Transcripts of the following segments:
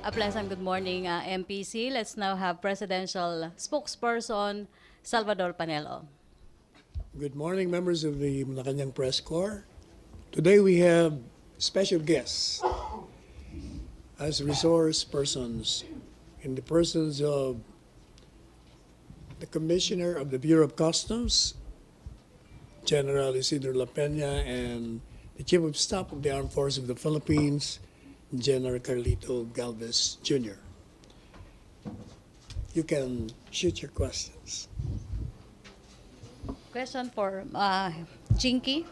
A pleasant good morning, MPC. Let's now have Presidential Spokesperson Salvador Panelo. Good morning, members of the Malacañang Press Corps. Today we have special guests as resource persons in the persons of the Commissioner of the Bureau of Customs, General Isidro La Peña, and the Chief of Staff of the Armed Forces of the Philippines, General Carlito Galvez Jr. You can shoot your questions. Question for Jinky.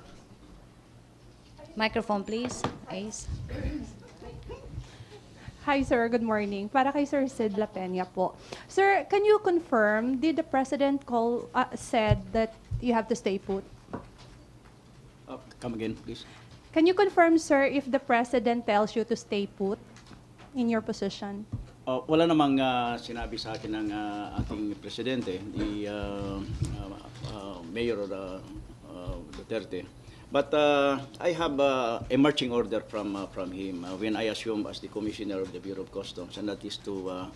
Microphone, please. Ace. Hi, sir. Good morning. Para kay Sir Sid La Peña po. Sir, can you confirm, did the President said that you have to stay put? Come again, please. Can you confirm, sir, if the President tells you to stay put in your position? Wala namang sinabi sa akin ng ating presidente, the Mayor Duterte. But I have a marching order from him when I assumed as the Commissioner of the Bureau of Customs, and that is to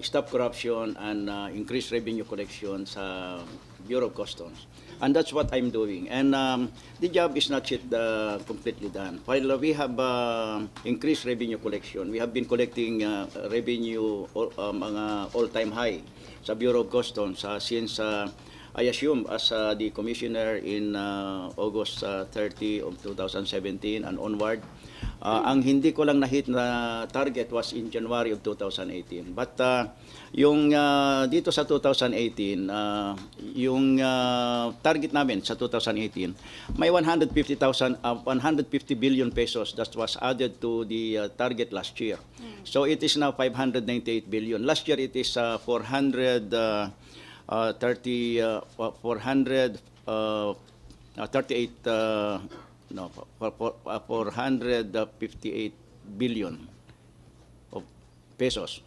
stop corruption and increase revenue collection sa Bureau of Customs. And that's what I'm doing. And the job is not yet completely done. While we have increased revenue collection, we have been collecting revenue mga all-time high sa Bureau of Customs since I assume as the Commissioner in August 30 of 2017 and onward. Ang hindi ko lang na-hit na target was in January of 2018. But yung dito sa 2018, yung target namin sa 2018, may 150 billion pesos that was added to the target last year. So it is now 598 billion. Last year it is 438 458 billion of pesos.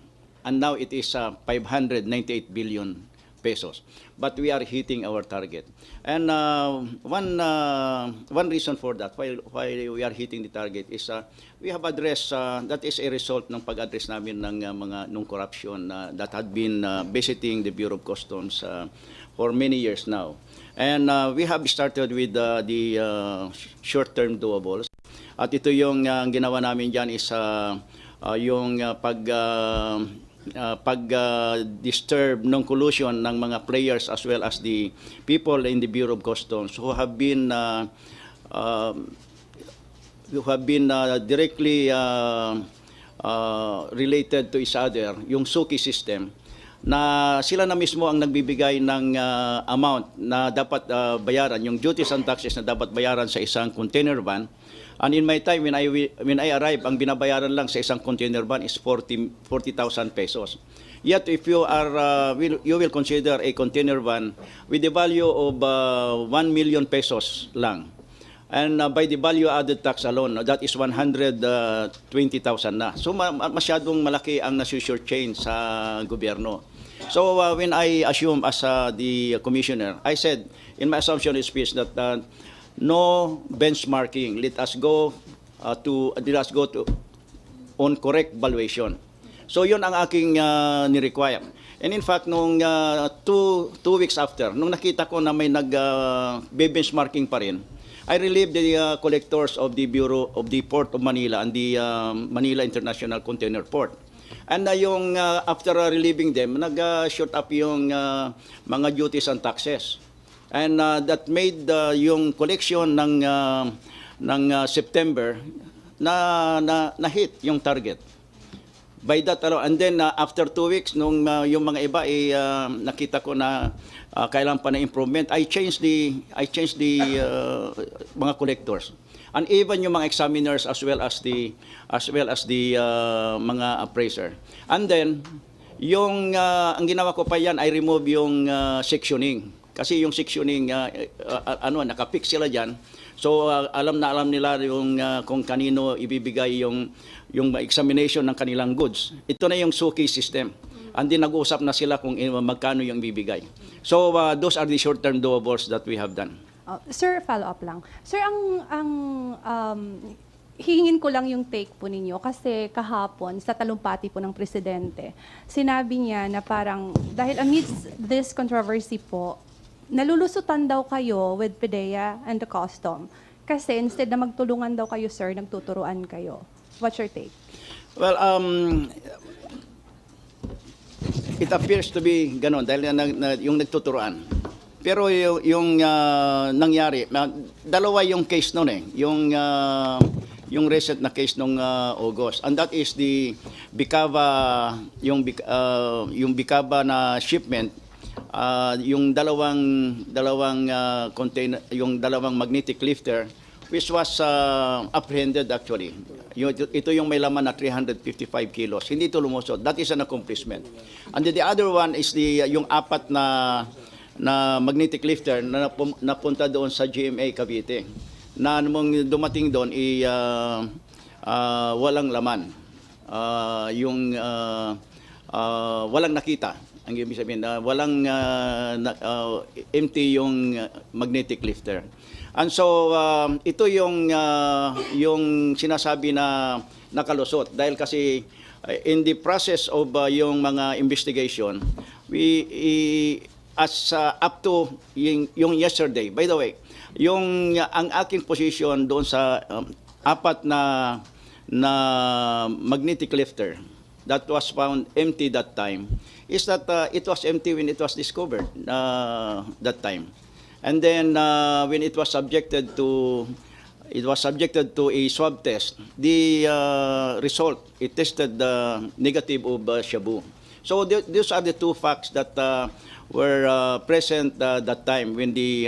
And now it is 598 billion pesos. But we are hitting our target. And one reason for that, why we are hitting the target, is we have addressed, that is a result ng pag-address namin ng nung corruption that had been visiting the Bureau of Customs for many years now. And we have started with the short-term doables. At ito yung ginawa namin dyan is yung pag-disturb ng collusion ng mga players as well as the people in the Bureau of Customs who have been directly related to each other, yung Suki system, na sila na mismo ang nagbibigay ng amount na dapat bayaran, yung duties and taxes na dapat bayaran sa isang container van. And in my time, when I arrived, ang binabayaran lang sa isang container van is 40,000 pesos. Yet, if you are, you will consider a container van with the value of 1 million pesos lang. And by the value-added tax alone, that is 120,000 na. So masyadong malaki ang nasusurchange sa gobyerno. So when I assumed as the Commissioner, I said in my assumption speech that no benchmarking. Let us go to on correct valuation. So yun ang aking ni-require. And in fact, nung two weeks after, nung nakita ko na may nag-benchmarking pa rin, I relieved the collectors of the Bureau of the Port of Manila and the Manila International Container Port. And yung after relieving them, nag-short up yung mga duties and taxes. And that made yung collection ng September na hit yung target. By that alone, and then after 2 weeks, nung yung mga iba nakita ko na kailangan pa na improvement, I changed the mga collectors, and even yung mga examiners as well as the mga appraiser. And then yung ang ginawa ko pa yan, I remove yung sectioning, kasi yung sectioning nakapix sila diyan. So alam nila yung kung kanino ibibigay yung examination ng kanilang goods. Ito na yung Suki system. And then nag-uusap na sila kung magkano yung bibigay. So those are the short-term doables that we have done. Sir, follow up lang. Sir, hihingin ko lang yung take po ninyo kasi kahapon sa talumpati po ng presidente, sinabi niya na parang dahil amidst this controversy po, nalulusutan daw kayo with PDEA and the custom. Kasi instead na magtulungan daw kayo, sir, nagtuturuan kayo. What's your take? Well, it appears to be ganon dahil yung nagtuturuan. Pero yung nangyari, dalawa yung case noon eh. Yung recent na case nung August. And that is the Bicaba, yung Bicaba na shipment, yung dalawang container, yung dalawang magnetic lifter which was apprehended actually. Ito yung may laman na 355 kilos. Hindi ito lumusot. That is an accomplishment. And the other one is yung apat na magnetic lifter na napunta doon sa GMA Cavite. Na nung dumating doon, walang laman. Walang nakita. Ang ibig sabihin, walang empty yung magnetic lifter. And so, ito yung sinasabi na nakalusot. Dahil kasi in the process of yung mga investigation, up to yung yesterday, by the way, ang aking position doon sa apat na magnetic lifter that was found empty that time is that it was empty when it was discovered that time. And then when it was subjected to a swab test, the result, it tested negative of shabu. So these are the two facts that were present that time when the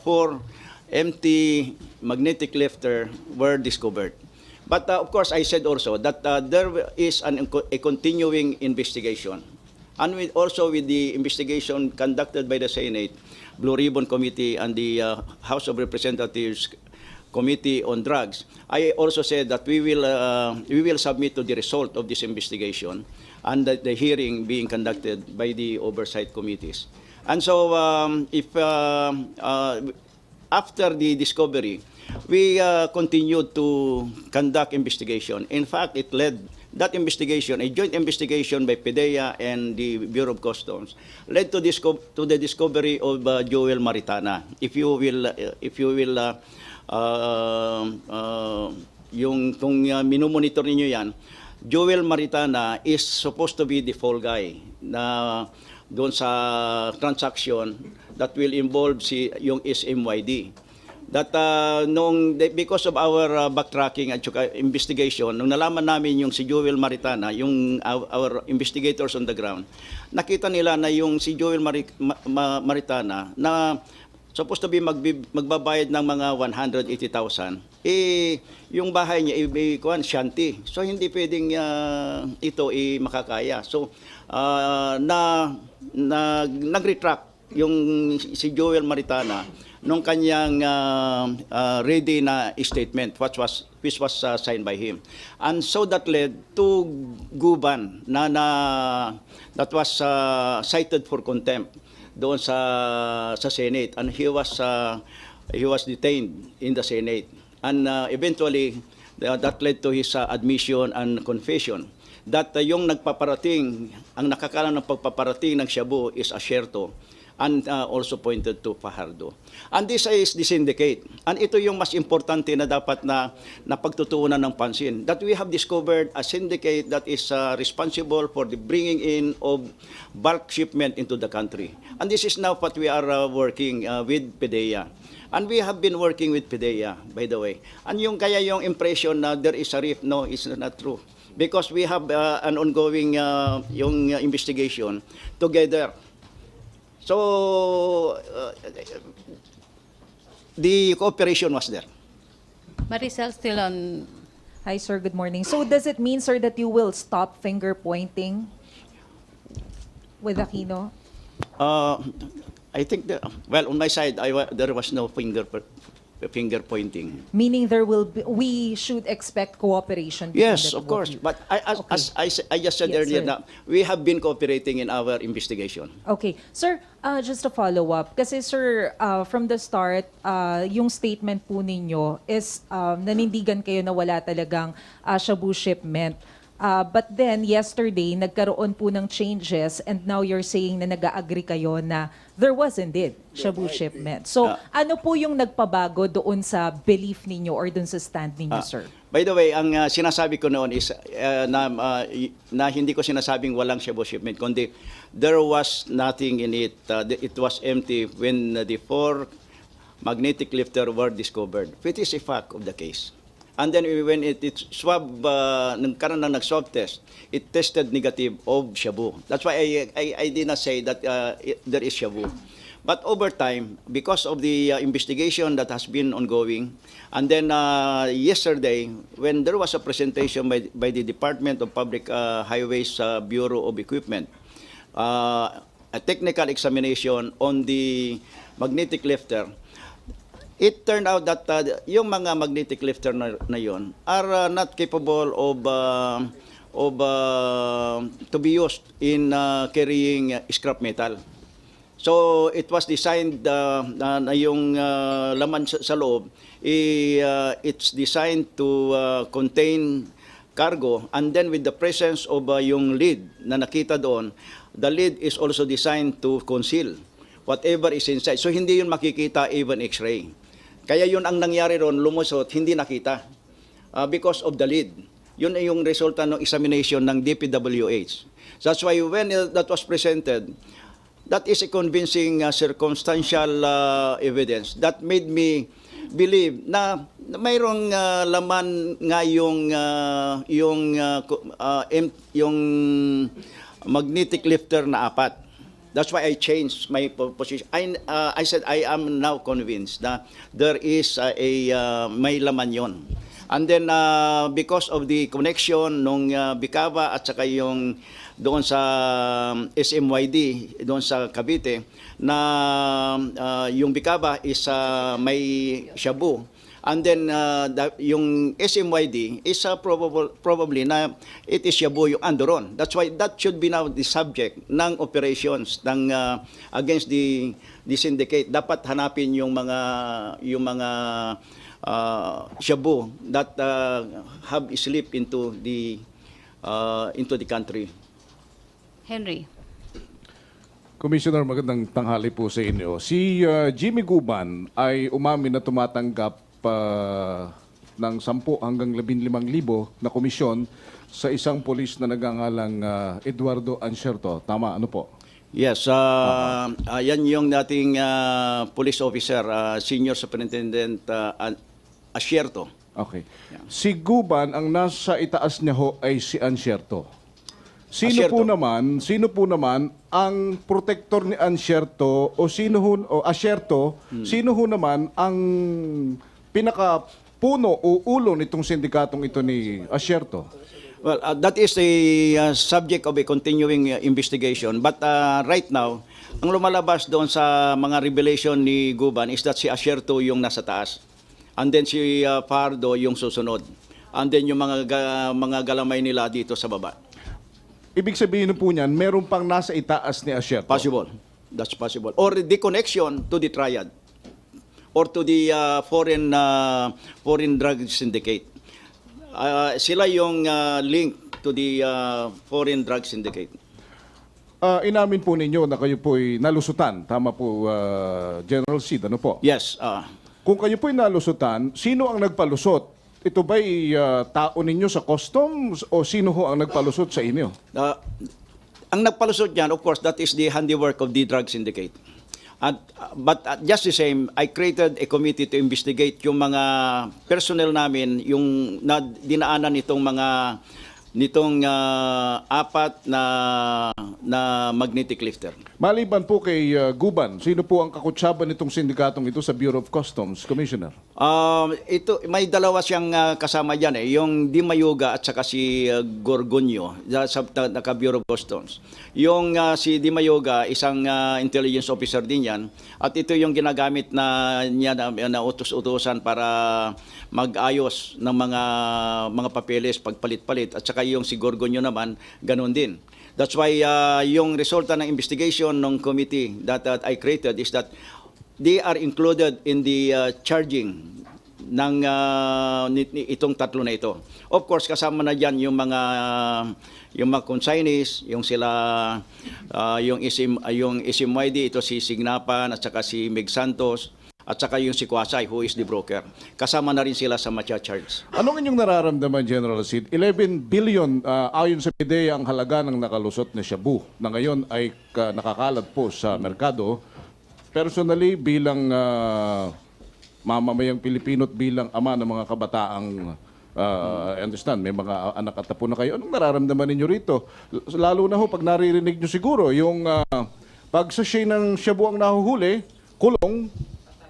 4 empty magnetic lifter were discovered. But of course, I said also that there is a continuing investigation, and also with the investigation conducted by the Senate Blue Ribbon Committee and the House of Representatives Committee on Drugs. I also said that we will submit to the result of this investigation and the hearing being conducted by the oversight committees. And so, after the discovery, we continued to conduct investigation. In fact, it led that investigation, a joint investigation by PDEA and the Bureau of Customs, led to the discovery of Joel Maritana. If you will, kung minumonitor niyo yan, Joel Maritana is supposed to be the fall guy na doon sa transaction that will involve yung SMYD. That because of our backtracking at investigation, nung nalaman namin yung si Joel Maritana, yung our investigators on the ground, nakita nila na yung si Joel Maritana na supposed to be magbabayad ng mga 180,000, yung bahay niya shanty. So hindi pwedeng ito makakaya. So nag-retract yung si Joel Maritana nung kanyang ready na statement which was signed by him. And so that led to Guban that was cited for contempt doon sa Senate, and he was detained in the Senate, and eventually that led to his admission and confession that yung ang nakakalam ng pagpaparating ng shabu is Asherto, and also pointed to Fajardo. And this is the syndicate. And ito yung mas importante na dapat na pagtutuunan ng pansin, that we have discovered a syndicate that is responsible for the bringing in of bulk shipment into the country. And this is now what we are working with PDEA. And we have been working with PDEA, by the way. And yung impression na there is a rift, no, it's not true. Because we have an ongoing yung investigation together. So, the cooperation was there. Maricel, still on. Hi, sir. Good morning. So does it mean, sir, that you will stop finger pointing with Aquino? I think, on my side, there was no finger finger pointing. Meaning we should expect cooperation. between Yes, the of two course. you. But I just said Yes, earlier sir. that we have been cooperating in our investigation. Okay. Sir, just to follow up, kasi sir, from the start, yung statement po ninyo is nanindigan kayo na wala talagang shabu shipment. But then, yesterday, nagkaroon po ng changes and now you're saying na nag-agree kayo na there was indeed shabu shipment. So, ano po yung nagpabago doon sa belief ninyo or doon sa stand ninyo, sir? By the way, ang sinasabi ko noon is na hindi ko sinasabing walang shabu shipment, kundi there was nothing in it. It was empty when the 4 magnetic lifter were discovered, which is a fact of the case. And then when it swab, nagkaroon ng nag-swab test, it tested negative of shabu. That's why I did not say that there is shabu. But over time, because of the investigation that has been ongoing, and then yesterday, when there was a presentation by the Department of Public Highways Bureau of Equipment, a technical examination on the magnetic lifter, it turned out that yung mga magnetic lifter na yon are not capable of to be used in carrying scrap metal. So it was designed na yung laman sa loob, it's designed to contain cargo, and then with the presence of yung lid na nakita doon, the lid is also designed to conceal whatever is inside. So hindi yun makikita even X-ray. Kaya yun ang nangyari ron, lumusot, hindi nakita because of the lid. Yun ay yung resulta ng examination ng DPWH. That's why when that was presented, that is a convincing circumstantial evidence that made me believe na mayroong laman nga yung magnetic lifter na 4. That's why I changed my position. I said I am now convinced na there is may laman yon. And then because of the connection nung Bicava at saka yung doon sa SMYD doon sa Cavite na yung Bicava is may shabu. And then yung SMYD is probably na it is shabu yung andoron. That's why that should be now the subject ng operations ng against the syndicate. Dapat hanapin yung mga shabu that have slipped into the country. Henry. Commissioner, magandang tanghali po sa inyo. Si Jimmy Guban ay umamin na tumatanggap ng 10 hanggang 15,000 na komisyon sa isang polis na nagangalang Eduardo Ancerto. Tama, ano po? Yes, yan yung dating police officer, senior superintendent Asierto. Okay. Si Guban, ang nasa itaas niya ho ay si Ancerto. Sino po naman ang protector ni Ancerto o Asierto, sino ho naman ang pinaka-puno o ulo nitong sindikatong ito ni Asierto? Well, that is a subject of a continuing investigation. But right now, ang lumalabas doon sa mga revelation ni Guban is that si Asierto yung nasa taas. And then si Pardo yung susunod. And then yung mga galamay nila dito sa baba. Ibig sabihin po niyan, meron pang nasa itaas ni Asierto? Possible. That's possible. Or the connection to the triad. Or to the foreign drug syndicate. Sila yung link to the foreign drug syndicate. Inamin po ninyo na kayo po'y nalusutan. Tama po, General Sid, ano po? Yes. Kung kayo po'y nalusutan, sino ang nagpalusot? Ito ba'y tao ninyo sa customs o sino ho ang nagpalusot sa inyo? Ang nagpalusot niyan, of course, that is the handiwork of the drug syndicate. But just the same, I created a committee to investigate yung mga personnel namin, yung dinaanan itong mga nitong apat na magnetic lifter. Maliban po kay Guban, sino po ang kakutsaba nitong sindikatong ito sa Bureau of Customs, Commissioner? Ito may dalawa siyang kasama diyan yung Di Mayuga at saka si Gorgonio sa Bureau of Customs. Yung si Di Mayuga isang intelligence officer din yan at ito yung ginagamit niya na utos-utosan para mag-ayos ng mga papeles pagpalit-palit at saka yung si Gorgonio naman ganun din. That's why yung resulta ng investigation ng committee that I created is that they are included in the charging ng itong tatlo na ito. Of course, kasama na diyan yung mga consignees, yung sila yung SMYD, ito si Signapan at saka si Meg Santos at saka yung si Kwasay who is the broker. Kasama na rin sila sa macha-charge. Anong inyong nararamdaman, General Sid? 11 billion ayon sa PDEA ang halaga ng nakalusot na shabu na ngayon ay nakakalat po sa merkado. Personally, bilang mamamayang Pilipino at bilang ama ng mga kabataang I understand, may mga anak at apo na kayo. Anong nararamdaman ninyo rito? Lalo na ho pag naririnig nyo siguro yung pagsashay ng shabu ang nahuhuli, kulong,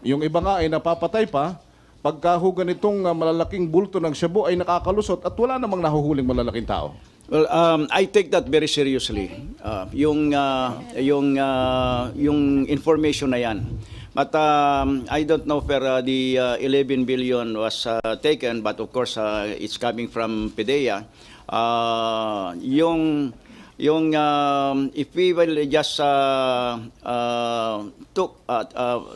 yung iba nga ay napapatay pa, pagkahugan itong malalaking bulto ng shabu ay nakakalusot at wala namang nahuhuling malalaking tao. Well, I take that very seriously. Yung information na yan. But I don't know where the 11 billion was taken, but of course it's coming from PDEA. If we will just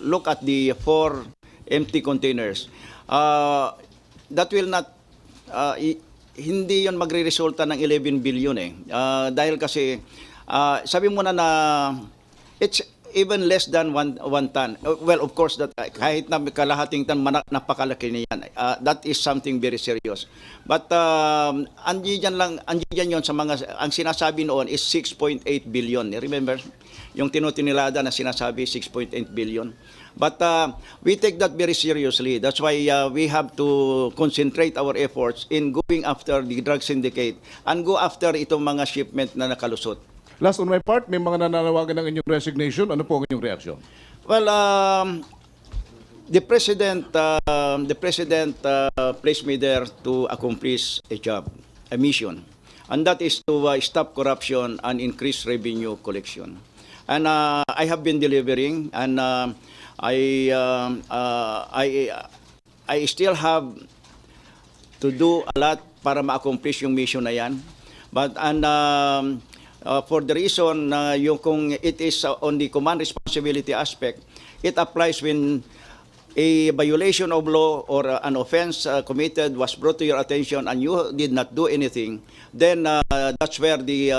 look at the 4 empty containers, that will not hindi yon magre-resulta ng 11 billion dahil kasi sabi mo na it's even less than one ton. Well, of course, that kahit na kalahating ton, napakalaki niyan. That is something very serious. But andiyan yon sa mga, ang sinasabi noon is 6.8 billion. Remember? Yung tinutinilada na sinasabi, 6.8 billion. But we take that very seriously. That's why we have to concentrate our efforts in going after the drug syndicate and go after itong mga shipment na nakalusot. Last on my part, may mga nananawagan ng inyong resignation. Ano po ang inyong reaksyon? Well, the president placed me there to accomplish a job, a mission, and that is to stop corruption and increase revenue collection. And I have been delivering, and I still have to do a lot para ma-accomplish yung mission na yan. But for the reason yung kung it is on the command responsibility aspect, it applies when a violation of law or an offense committed was brought to your attention and you did not do anything, then that's where the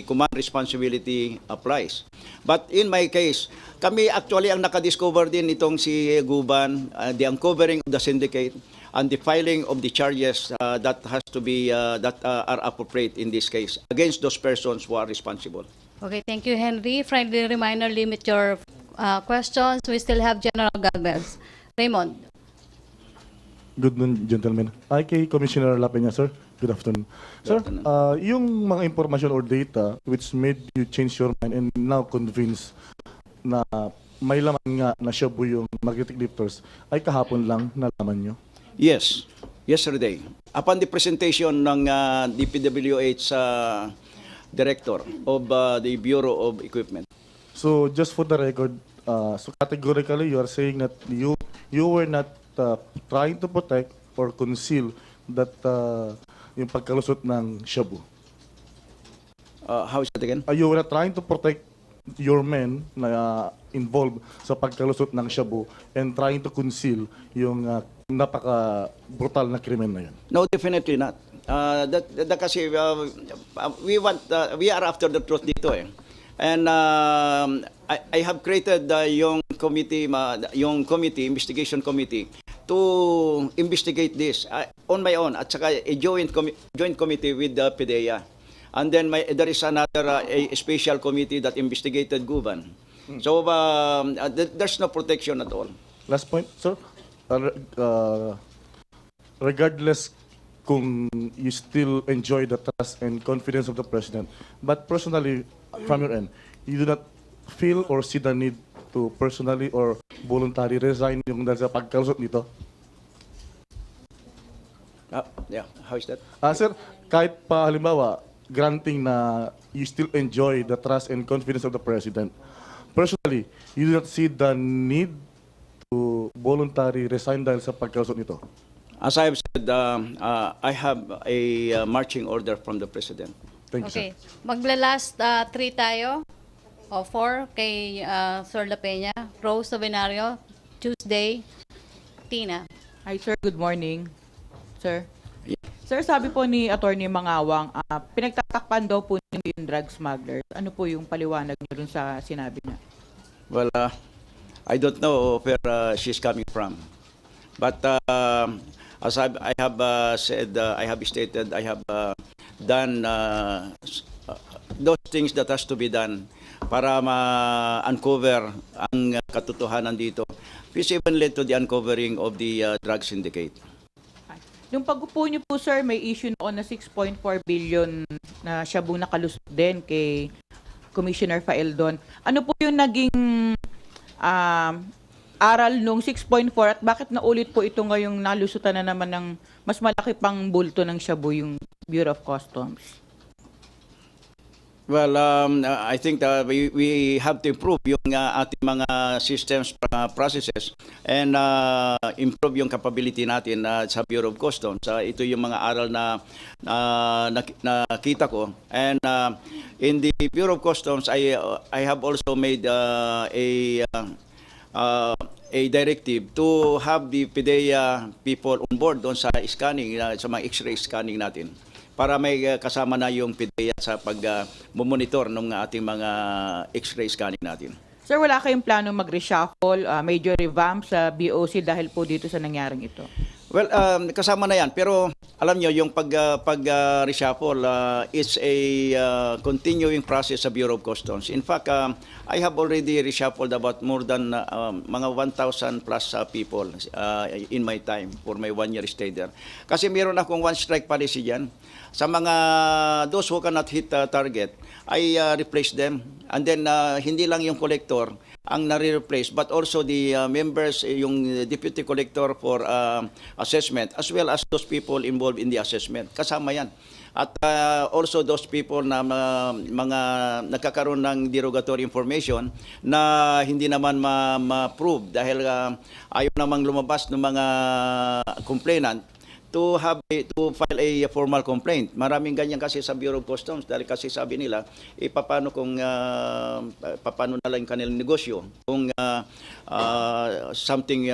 command responsibility applies. But in my case, kami actually ang nakadiscover din itong si Guban, the uncovering of the syndicate and the filing of the charges that has to be that are appropriate in this case against those persons who are responsible. Okay, thank you, Henry. Friendly reminder, limit your questions. We still have General Galvez. Raymond. Good noon, gentlemen. Kay Commissioner Lapenya, sir. Good afternoon. Sir, yung mga information or data which made you change your mind and now convinced na may laman nga na shabu yung magnetic lifters, ay kahapon lang nalaman nyo? Yes, yesterday. Upon the presentation ng DPWH Director of the Bureau of Equipment. So just for the record, so categorically you are saying that you were not trying to protect or conceal that yung pagkalusot ng shabu. How is that again? You were not trying to protect your men na involved sa pagkalusot ng shabu and trying to conceal yung napaka-brutal na krimen na yan. No, definitely not. Kasi we are after the truth dito eh. And I have created yung investigation committee to investigate this on my own at saka a joint committee with the PDEA. And then there is another a special committee that investigated Guban. So there's no protection at all. Last point, sir. Regardless kung you still enjoy the trust and confidence of the President. But personally, from your end, you do not feel or see the need to personally or voluntarily resign yung dahil sa pagkalusot nito? Yeah, how is that? Sir, kahit pa halimbawa, granting na you still enjoy the trust and confidence of the President, personally, you do not see the need to voluntarily resign dahil sa pagkalusot nito? As I have said, I have a marching order from the President. Thank you, sir. Okay. Magla-last 3 tayo. O 4 kay Sir La Peña. Rose Sabinario, Tuesday. Tina. Hi sir, good morning. Sir. Sir, sabi po ni Attorney Mangawang, pinagtatakpan daw po niyo yung drug smugglers. Ano po yung paliwanag niyo dun sa sinabi niya? Well, I don't know where she's coming from. But as I have said, I have stated, I have done those things that has to be done para ma-uncover ang katotohanan dito. Which even led to the uncovering of the drug syndicate. Yung pag-upo niyo po sir, may issue noon na 6.4 billion na shabu na kalusot din kay Commissioner Faeldon. Ano po yung naging aral nung 6.4 at bakit naulit po ito ngayong nalusutan na naman ng mas malaki pang bulto ng shabu yung Bureau of Customs? Well, I think that we have to improve yung ating mga systems, processes, and improve yung capability natin sa Bureau of Customs. Ito yung mga aral na nakita ko. And in the Bureau of Customs, I have also made a directive to have the PDEA people on board doon sa scanning, sa mga X-ray scanning natin, para may kasama na yung PDEA sa pag-monitor ng ating mga X-ray scanning natin. Sir, wala kayong plano mag-reshuffle, major revamp sa BOC dahil po dito sa nangyaring ito? Well, kasama na yan. Pero alam nyo, yung pag-reshuffle is a continuing process sa Bureau of Customs. In fact, I have already reshuffled about more than mga 1,000 plus people in my time for my 1-year stay there. Kasi meron akong one-strike policy dyan. Sa mga those who cannot hit target, I replace them. And then hindi lang yung collector ang nare-replace, but also the members, yung deputy collector for assessment, as well as those people involved in the assessment. Kasama yan. At also those people na mga nagkakaroon ng derogatory information na hindi naman ma-prove dahil ayaw namang lumabas ng mga complainant to file a formal complaint. Maraming ganyan kasi sa Bureau of Customs dahil kasi sabi nila, paano paano na lang yung kanilang negosyo kung something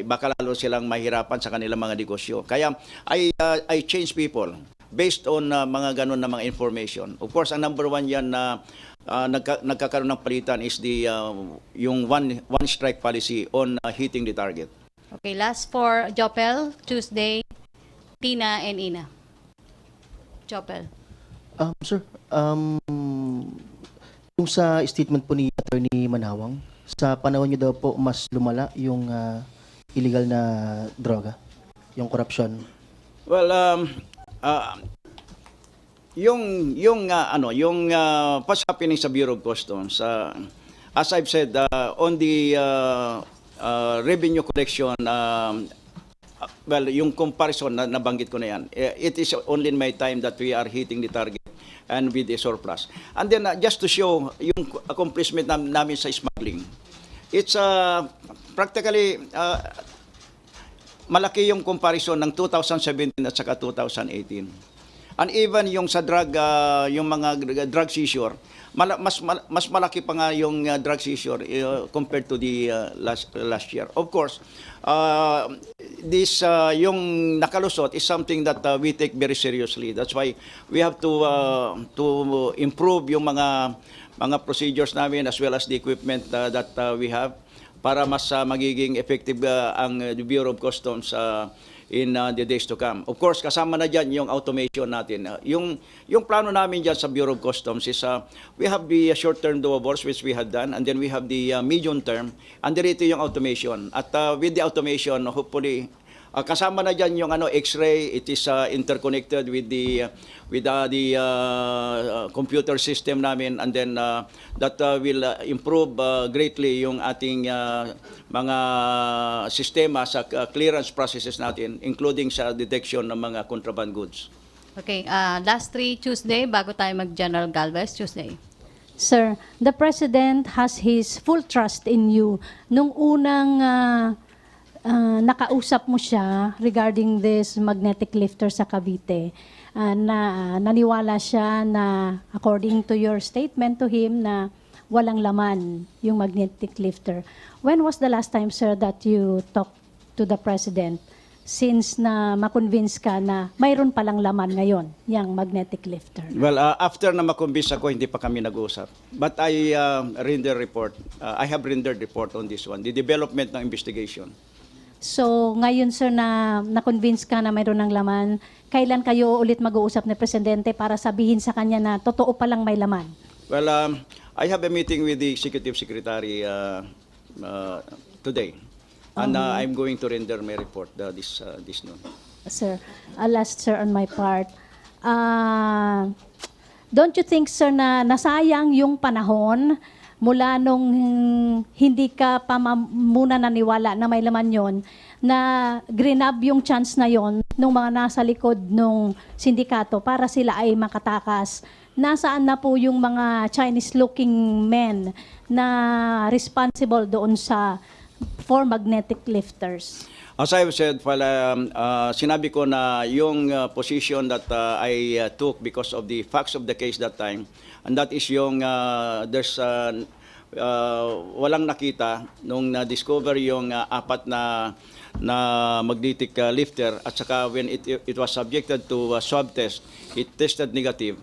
baka lalo silang mahirapan sa kanilang mga negosyo. Kaya I change people based on mga ganun na mga information. Of course, ang number one yan na nagkakaroon ng palitan is yung one strike policy on hitting the target. Okay, last for Jopel, Tuesday, Tina and Ina. Jopel. Sir, yung sa statement po ni Attorney Manawang, sa panahon niyo daw po mas lumala yung illegal na droga, yung corruption. Well, yung what's happening sa Bureau of Customs, as I've said, on the revenue collection, well, yung comparison na nabanggit ko na yan, it is only in my time that we are hitting the target and with a surplus. And then just to show yung accomplishment namin sa smuggling, it's practically malaki yung comparison ng 2017 at saka 2018. And even yung sa drug, yung mga drug seizure, mas malaki pa nga yung drug seizure compared to the last year. Of course, this yung nakalusot is something that we take very seriously. That's why we have to improve yung mga procedures namin as well as the equipment that we have para mas magiging effective ang Bureau of Customs in the days to come. Of course, kasama na dyan yung automation natin. Yung plano namin dyan sa Bureau of Customs is we have the short-term doables which we have done, and then we have the medium-term, and then ito yung automation. At with the automation, hopefully, Kasama na dyan yung X-ray. It is interconnected with the computer system namin, and then that will improve greatly yung ating mga sistema sa clearance processes natin, including sa detection ng mga contraband goods. Okay, last 3 Tuesday, bago tayo mag-General Galvez, Tuesday. Sir, the President has his full trust in you. Nung unang nakausap mo siya regarding this magnetic lifter sa Cavite, naniwala siya na according to your statement to him na walang laman yung magnetic lifter. When was the last time, sir, that you talked to the President since na makonvince ka na mayroon palang laman ngayon, yung magnetic lifter? Well, after na makumbis ako, hindi pa kami nag-uusap. But I have rendered report on this one, the development ng investigation. So, ngayon, sir, na na-convince ka na mayroon ng laman, kailan kayo ulit mag-uusap ni Presidente para sabihin sa kanya na totoo palang may laman? Well, I have a meeting with the Executive Secretary today. And I'm going to render my report this noon. Sir, last, sir, on my part, don't you think, sir, na nasayang yung panahon mula nung hindi ka pa muna naniwala na may laman yon, na grinab yung chance na yon nung mga nasa likod nung sindikato para sila ay makatakas? Nasaan na po yung mga Chinese-looking men na responsible doon for magnetic lifters? As I've said, sinabi ko na yung position that I took because of the facts of the case that time, and that is yung there's walang nakita nung na-discover yung apat na magnetic lifter, at saka when it was subjected to swab test, it tested negative.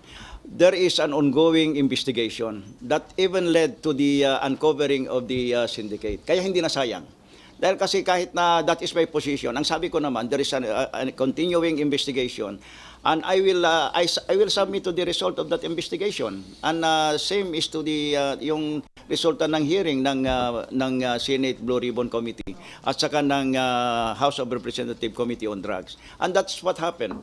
There is an ongoing investigation that even led to the uncovering of the syndicate. Kaya hindi nasayang. Dahil kasi kahit na that is my position, ang sabi ko naman, there is a continuing investigation, and I will submit to the result of that investigation. And same is to the yung resulta ng hearing ng Senate Blue Ribbon Committee at saka ng House of Representative Committee on Drugs. And that's what happened.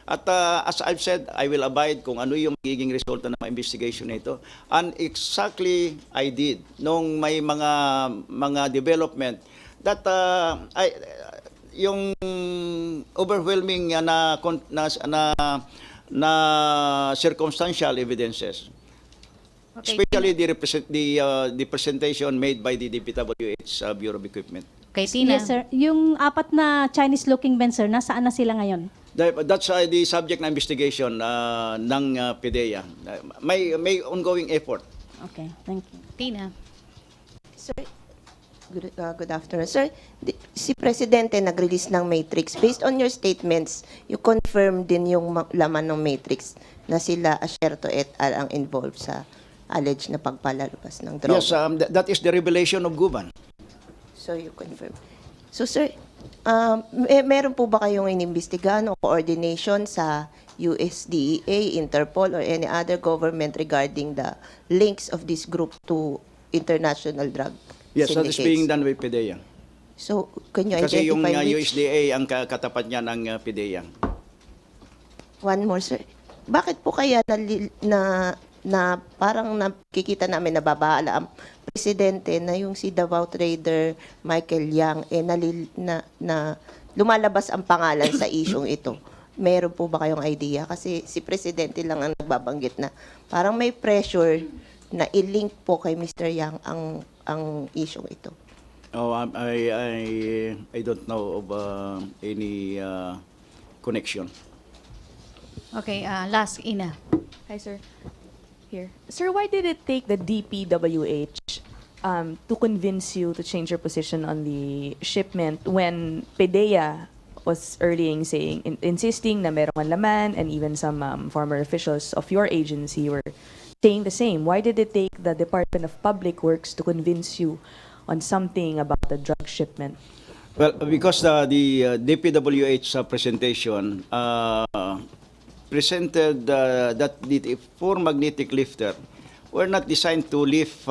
At as I've said, I will abide kung ano yung magiging resulta ng investigation nito. And exactly I did nung may mga development that yung overwhelming na circumstantial evidences. Okay. Especially the presentation made by the DPWH Bureau of Equipment. Okay, Tina. Yes, sir. Yung apat na Chinese-looking men, sir, nasaan na sila ngayon? That's the subject na investigation ng PDEA. May ongoing effort. Okay, thank you. Tina. Sir, good afternoon. Sir, si Presidente nag-release ng matrix. Based on your statements, you confirm din yung laman ng matrix na sila Asierto et al. Ang involved sa alleged na pagpalalabas ng droga. Yes, that is the revelation of Guban. So you confirm. So sir, meron po ba kayong inimbestigahan o coordination sa USDA, Interpol, or any other government regarding the links of this group to international drug Yes, that is syndicates? being done by PDEA. So, can you Kasi yung identify which? USDA ang katapat niya ng PDEA. One more, sir. Bakit po kaya na parang nakikita namin nababahala ang presidente na yung si Davao trader Michael Yang na lumalabas ang pangalan sa isyong ito? Meron po ba kayong idea? Kasi si presidente lang ang nagbabanggit na parang may pressure na i-link po kay Mr. Yang ang isyong ito. Oh, I don't know of any connection. Okay, last, Ina. Hi, sir. Here. Sir, why did it take the DPWH to convince you to change your position on the shipment when PDEA was earlier insisting na merong laman, and even some former officials of your agency were saying the same? Why did it take the Department of Public Works to convince you on something about the drug shipment? Well, because the DPWH presentation presented that the 4 magnetic lifter were not designed to lift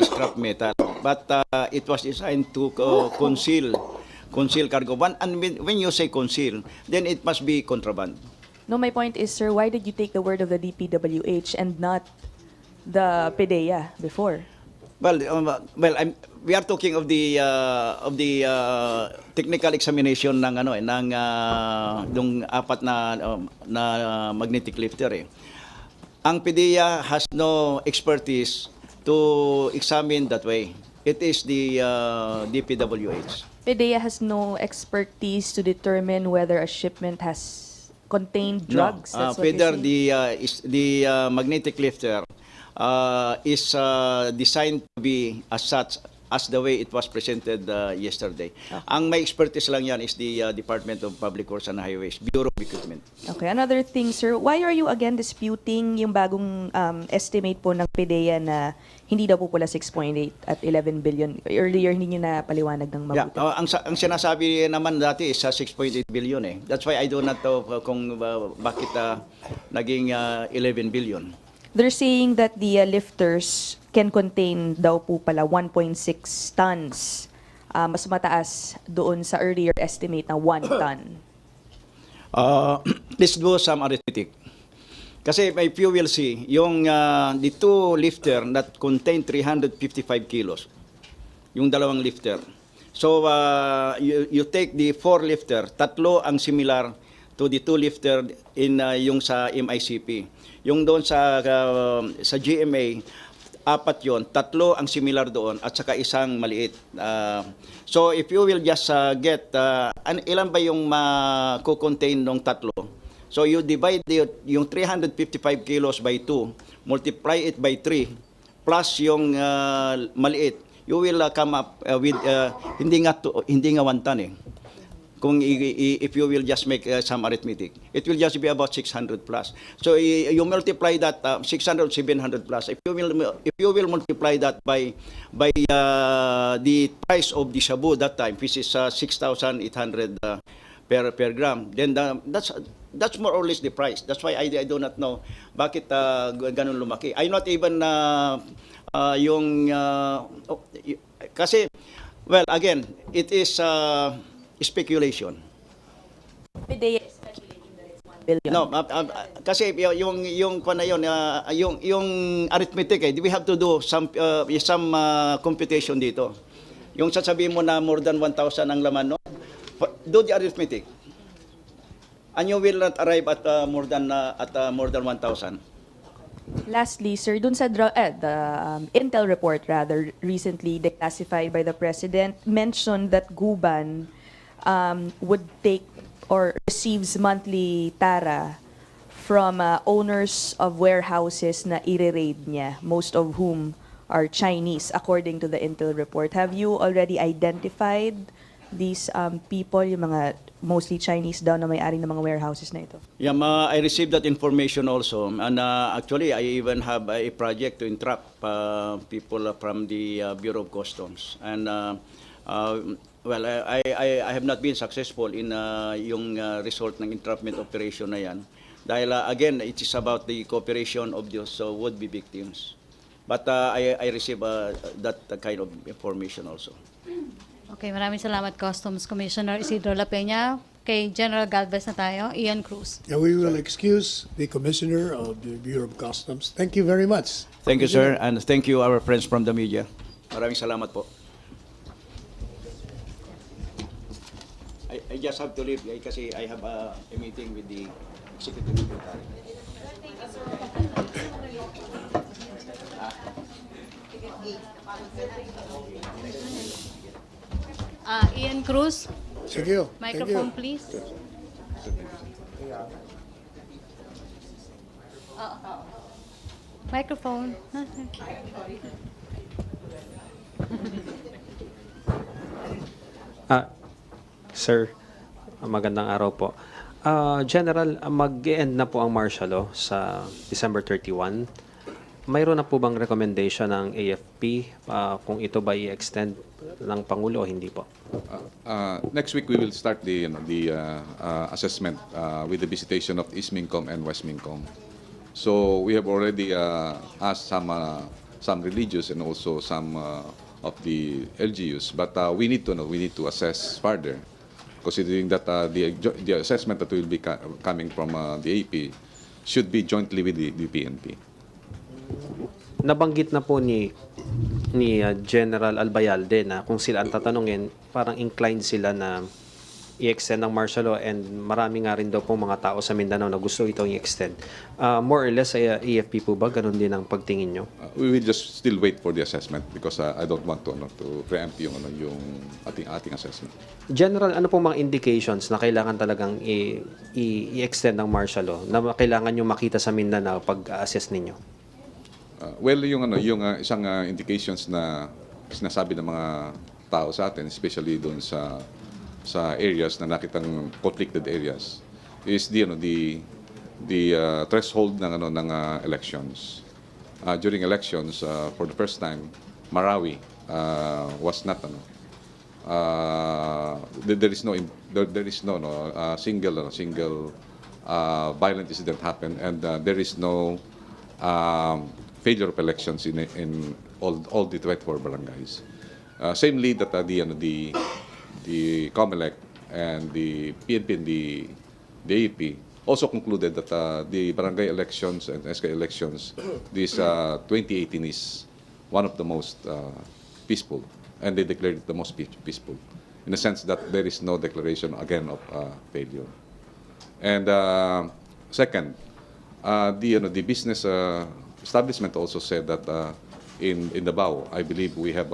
scrap metal, but it was designed to conceal concealed cargo. And when you say conceal, then it must be contraband. No, my point is, sir, why did you take the word of the DPWH and not the PDEA before? Well, we are talking of the technical examination ng nung apat na magnetic lifter eh. Ang PDEA has no expertise to examine that way. It is the DPWH. PDEA has no expertise to determine whether a shipment has contained drugs. No, That's what whether you're saying? the magnetic lifter is designed to be as such as the way it was presented yesterday. Ang may expertise lang yan is the Department of Public Works and Highways, Bureau of Equipment. Okay, another thing, sir. Why are you again disputing yung bagong estimate po ng PDEA na hindi daw po pala 6.8 at 11 billion? Earlier, hindi nyo na paliwanag ng mabuti. Yeah, ang sinasabi naman dati is 6.8 billion eh. That's why I do not know kung bakit naging 11 billion. They're saying that the lifters can contain daw po pala 1.6 tons. Mas mataas doon sa earlier estimate na 1 ton. Let's do some arithmetic. Kasi if you will see, yung the two lifter that contain 355 kilos, yung dalawang lifter. So you take the 4 lifter, tatlo ang similar to the 2 lifter in yung sa MICP. Yung doon sa GMA, 4 yon, 3 ang similar doon at saka isang maliit. So if you will just get ilan ba yung ma-contain ng 3? So you divide yung 355 kilos by 2, multiply it by 3 plus yung maliit, you will come up with hindi nga 1 ton eh. Kung if you will just make some arithmetic, it will just be about 600 plus. So you multiply that 600, 700 plus. If you will multiply that by the price of the shabu that time, which is 6,800 per gram, then that's more or less the price. That's why I do not know bakit ganun lumaki. I not even kasi well again it is speculation. PDEA is speculating that it's 1 billion. No, kasi yung kuan na yun, yung arithmetic eh, we have to do some computation dito. Yung sasabihin mo na more than 1,000 ang laman, no? Do the arithmetic. And you will not arrive at more than 1,000. Lastly, sir, dun sa the Intel report rather recently declassified by the President mentioned that Guban would take or receives monthly tara from owners of warehouses na i-raid niya, most of whom are Chinese, according to the Intel report. Have you already identified these people, yung mga mostly Chinese daw na may-ari ng mga warehouses na ito? Yeah, I received that information also. And actually, I even have a project to entrap people from the Bureau of Customs. And well, I have not been successful in yung result ng entrapment operation na yan. Dahil again, it is about the cooperation of those would-be victims. But I receive that kind of information also. Okay, maraming salamat Customs Commissioner Isidro La Peña. Kay General Galvez na tayo, Ian Cruz. Yeah, we will excuse the Commissioner of the Bureau of Customs. Thank you very much. Thank you, sir, and thank you our friends from the media. Maraming salamat po. I just have to leave kasi I have a meeting with the Executive Secretary. Ian Cruz, Thank you. microphone please. Microphone. Sir, magandang araw po. General, mag-end na po ang martial law sa December 31. Mayroon na po bang recommendation ng AFP kung ito ba i-extend ng Pangulo o hindi po? Next week we will start the assessment with the visitation of East Mingcom and West Mingcom. So we have already asked some religious and also some LGUs. But we need to know, we need to assess further, considering that the assessment that will be coming from the AP should be jointly with the PNP. Nabanggit na po ni General Albayalde na kung sila ang tatanungin, parang inclined sila na i-extend ang martial law, and marami nga rin daw pong mga tao sa Mindanao na gusto itong i-extend. More or less, AFP po ba? Ganun din ang pagtingin nyo? We will just still wait for the assessment because I don't want to preempt yung ating assessment. General, ano pong mga indications na kailangan talagang i-extend ang martial law na kailangan nyo makita sa Mindanao pag-assess ninyo? Well, yung isang indications na sinasabi ng mga tao sa atin, especially doon sa areas na nakitang conflicted areas, is the threshold ng elections. During elections, for the first time, Marawi was not there is no single violent incident happened, and there is no failure of elections in all the 24 barangays. Samely that the COMELEC and the PNP and the AP also concluded that the barangay elections and SK elections, this 2018 is one of the most peaceful, and they declared it the most peaceful, in the sense that there is no declaration again of failure. And second, the business establishment also said that in Davao, I believe we have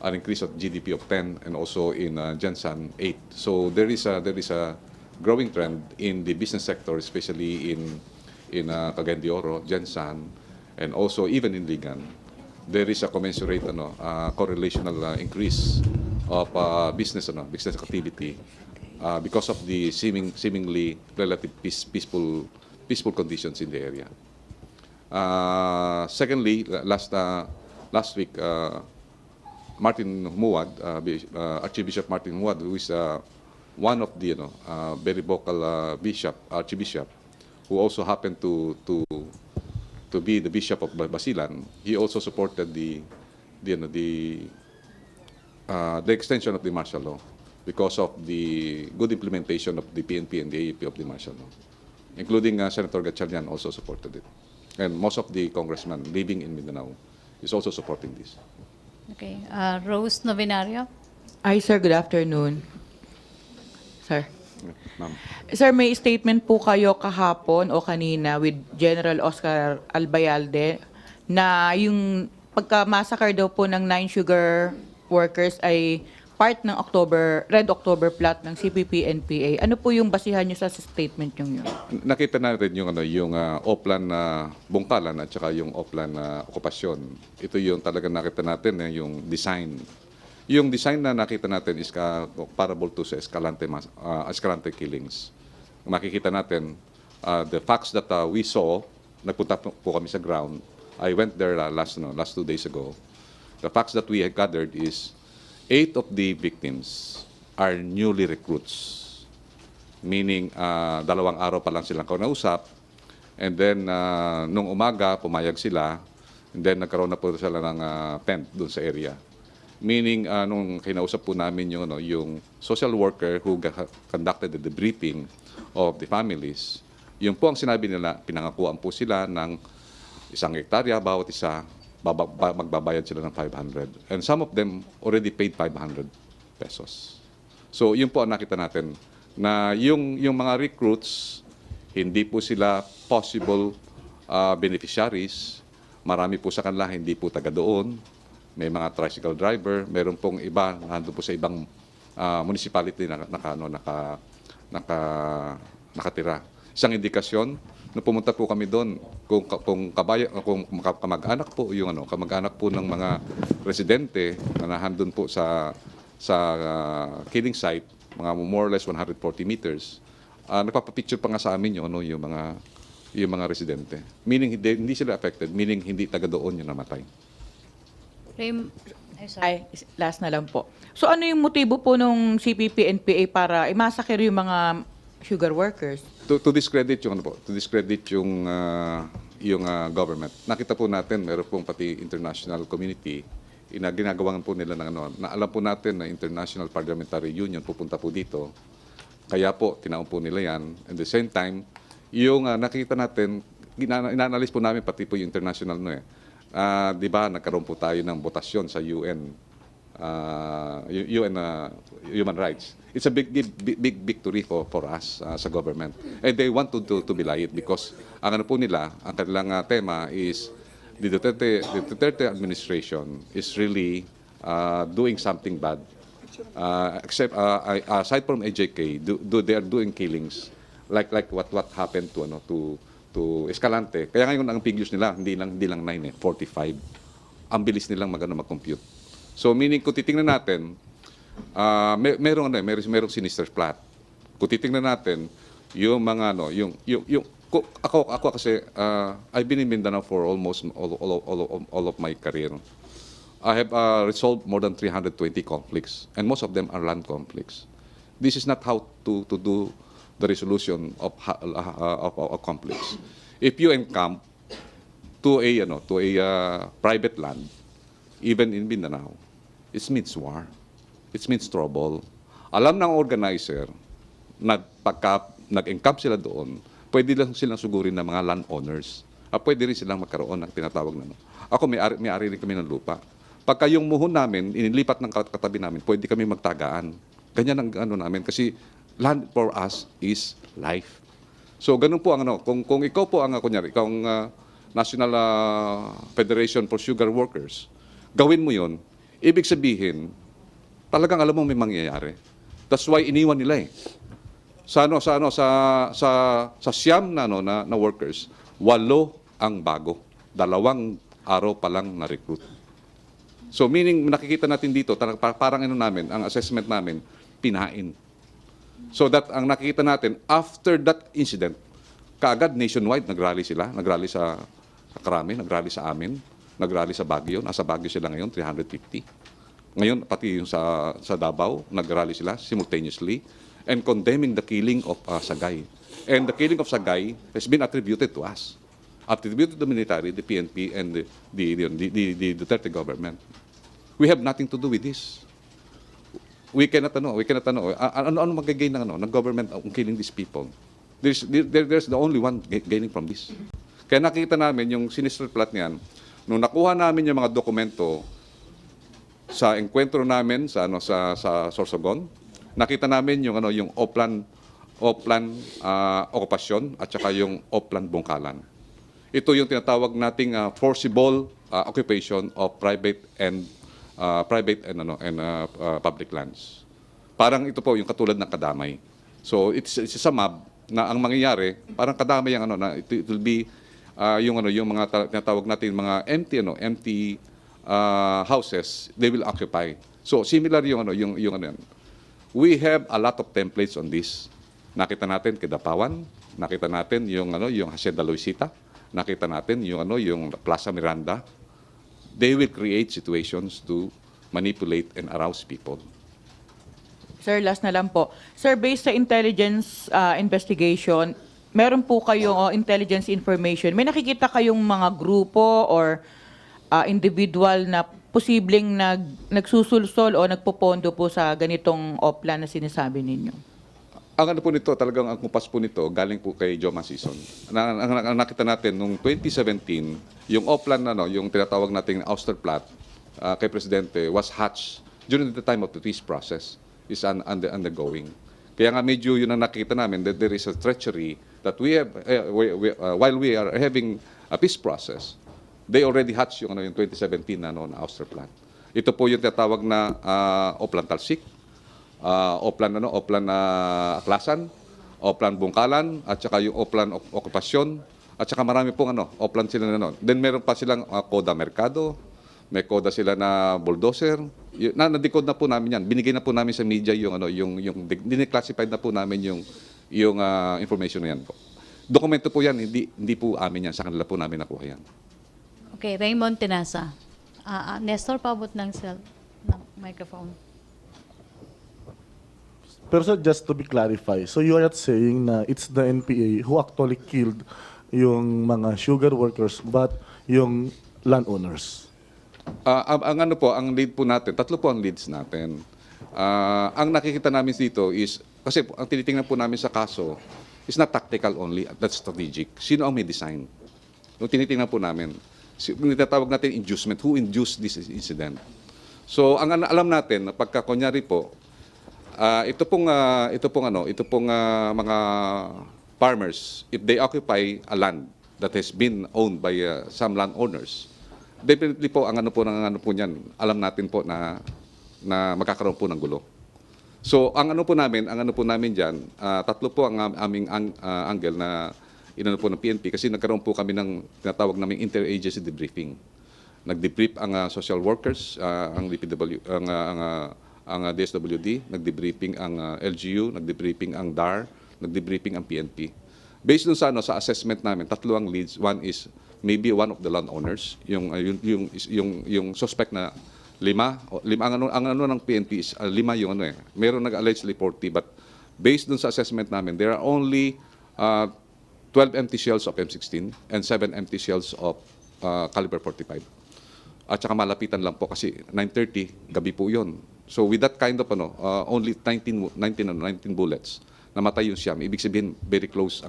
an increase of GDP of 10, and also in Jensan 8. So there is a growing trend in the business sector, especially in Cagayan de Oro, Jensan, and also even in Ligan. There is a commensurate correlational increase of business activity because of the seemingly relative peaceful conditions in the area. Secondly, last week, Martin Humuad, Archbishop Martin Humuad, who is one of the very vocal archbishop, who also happened to be the bishop of Basilan, he also supported the extension of the martial law because of the good implementation of the PNP and the AEP of the martial law, including Senator Gatchalian also supported it, and most of the congressmen living in Mindanao is also supporting this. Okay. Rose Novenario. Hi, sir. Good afternoon. Sir. Ma'am. Sir, may statement po kayo kahapon o kanina with General Oscar Albayalde na yung pagka-massacre daw po ng 9 sugar workers ay part ng Red October plot ng CPP-NPA. Ano po yung basihan nyo sa statement yung yun? Nakita natin yung Oplan na bungkalan at saka yung Oplan na okupasyon. Ito yung talaga nakita natin, yung design. Yung design na nakita natin is comparable to sa Escalante killings. Makikita natin, the facts that we saw, nagpunta po kami sa ground. I went there last 2 days ago. The facts that we had gathered is 8 of the victims are newly recruits. Meaning, 2 araw pa lang silang kausap, and then nung umaga, pumayag sila, and then nagkaroon na po sila ng tent doon sa area. Meaning, nung kinausap po namin yung social worker who conducted the debriefing of the families, yun po ang sinabi nila, pinangakuan po sila ng 1 hektarya bawat isa, magbabayad sila ng 500. And some of them already paid 500 pesos. So yun po ang nakita natin, na yung mga recruits, hindi po sila possible beneficiaries. Marami po sa kanila hindi po taga doon. May mga tricycle driver, meron pong iba nandun po sa ibang municipality na nakatira. Isang indikasyon, nung pumunta po kami doon, kung kamag-anak po kamag-anak po ng mga residente na nandun po sa killing site, mga more or less 140 meters, nagpapapicture pa nga sa amin yung mga residente. Meaning hindi sila affected, meaning hindi taga doon yung namatay. Ay, last na lang po. So ano yung motibo po nung CPP-NPA para i-massacre yung mga sugar workers? To discredit yung government. Nakita po natin, meron pong pati international community ginagawa po nila ng ano, na alam po natin na International Parliamentary Union pupunta po dito. Kaya po, tinaon po nila yan. At the same time, yung nakita natin, ina-analyze po namin pati po yung international di ba, nagkaroon po tayo ng botasyon sa UN, UN Human Rights. It's a big victory for us sa government. And they want to belie it because ang ano po nila, ang kanilang tema is the Duterte administration is really doing something bad. Except aside from AJK, they are doing killings like what happened to Escalante. Kaya ngayon ang figures nila hindi lang 9 45. Ang bilis nilang mag-compute. So meaning kung titingnan natin, merong sinister plot. Kung titingnan natin yung mga ako kasi I've been in Mindanao for almost all of my career. I have resolved more than 320 conflicts, and most of them are land conflicts. This is not how to do the resolution of conflicts. If you encamp to a private land, even in Mindanao, it means war. It means trouble. Alam ng organizer na pagka nag-encamp sila doon, pwede lang silang sugurin ng mga landowners. Pwede rin silang magkaroon ng tinatawag na Ako, may-ari rin kami ng lupa. Pagka yung muhon namin, inilipat ng katabi namin, pwede kami magtagaan. Ganyan ang namin. Kasi land for us is life. So, ganun po ang kung ikaw po ang, kunyari, ikaw ang National Federation for Sugar Workers, gawin mo yon, ibig sabihin, talagang alam mo may mangyayari. That's why iniwan nila sa siyam na workers, 8 ang bago. 2 araw pa lang na recruit. So meaning nakikita natin dito parang ang assessment namin pinain. So that ang nakikita natin after that incident, kaagad nationwide nagrally sila, nagrally sa Karami, nagrally sa amin, nagrally sa Baguio, nasa Baguio sila ngayon 350. Ngayon pati yung sa Davao nagrally sila simultaneously and condemning the killing of Sagay. And the killing of Sagay has been attributed to us. Attributed to the military, the PNP, and the Duterte government. We have nothing to do with this. We cannot ano magagain ng government on killing these people. There's the only one gaining from this. Kaya nakita namin yung sinister plot niyan, nung nakuha namin yung mga dokumento sa enkwentro namin sa Sorsogon, nakita namin yung Oplan okupasyon at saka yung Oplan bungkalan. Ito yung tinatawag nating forcible occupation of private and public lands. Parang ito po yung katulad ng kadamay. So it's a map na ang mangyayari, parang kadamay ang it will be yung mga tinatawag natin mga empty houses, they will occupy. So similar yung yan. We have a lot of templates on this. Nakita natin Kidapawan, nakita natin yung Hacienda Luisita, nakita natin yung Plaza Miranda. They will create situations to manipulate and arouse people. Sir, last na lang po. Sir, based sa intelligence investigation, meron po kayong intelligence information. May nakikita kayong mga grupo or individual na posibleng nagsusulsol o nagpopondo po sa ganitong oplan na sinasabi ninyo? Ang po nito, talagang ang kumpas po nito, galing po kay Joma Season. Ang nakita natin, noong 2017, yung oplan yung tinatawag nating ouster plot kay Presidente was hatched during the time of the peace process is undergoing. Kaya nga medyo yun ang nakita namin that there is a treachery that we have, while we are having a peace process, they already hatched yung 2017 na ouster plan. Ito po yung tinatawag na Oplan Talsik, Oplan Aklasan, Oplan Bungkalan, at saka yung Oplan Okupasyon, at saka marami pong Oplan sila na Then meron pa silang Koda Mercado, may koda sila na bulldozer. Na-decode na po namin yan. Binigay na po namin sa media yung dineclassified na po namin yung information na yan po. Dokumento po yan, hindi po amin yan. Sa kanila po namin nakuha yan. Okay, Raymond Tinasa. Nestor, paabot ng microphone. Pero sir, just to be clarified, so you are not saying na it's the NPA who actually killed yung mga sugar workers but yung landowners? Ang ano po, ang lead po natin, tatlo po ang leads natin. Ang nakikita namin dito is, kasi ang tinitingnan po namin sa kaso is not tactical only, that's strategic. Sino ang may design? Yung tinitingnan po namin. Yung tinatawag natin inducement, who induced this incident? So, ang alam natin, na pagka kunyari po, ito pong mga farmers, if they occupy a land that has been owned by some landowners, definitely po ang ano po niyan, alam natin po na magkakaroon po ng gulo. So ang ano po namin diyan, tatlo po ang aming angle na inano po ng PNP kasi nagkaroon po kami ng tinatawag naming interagency debriefing. Nag-debrief ang social workers, ang DPW, ang DSWD, nag-debriefing ang LGU, nag-debriefing ang DAR, nag-debriefing ang PNP. Based dun sa assessment namin, tatlo ang leads. One is maybe one of the landowners, yung suspect na lima ang ano ng PNP is lima yung ano eh. Meron nag-allegedly 40 but based dun sa assessment namin, there are only 12 empty shells of M16 and 7 empty shells of caliber 45. At saka malapitan lang po kasi 9:30 gabi po 'yon. So with that kind of only 19 bullets namatay yung Siam. Ibig sabihin very close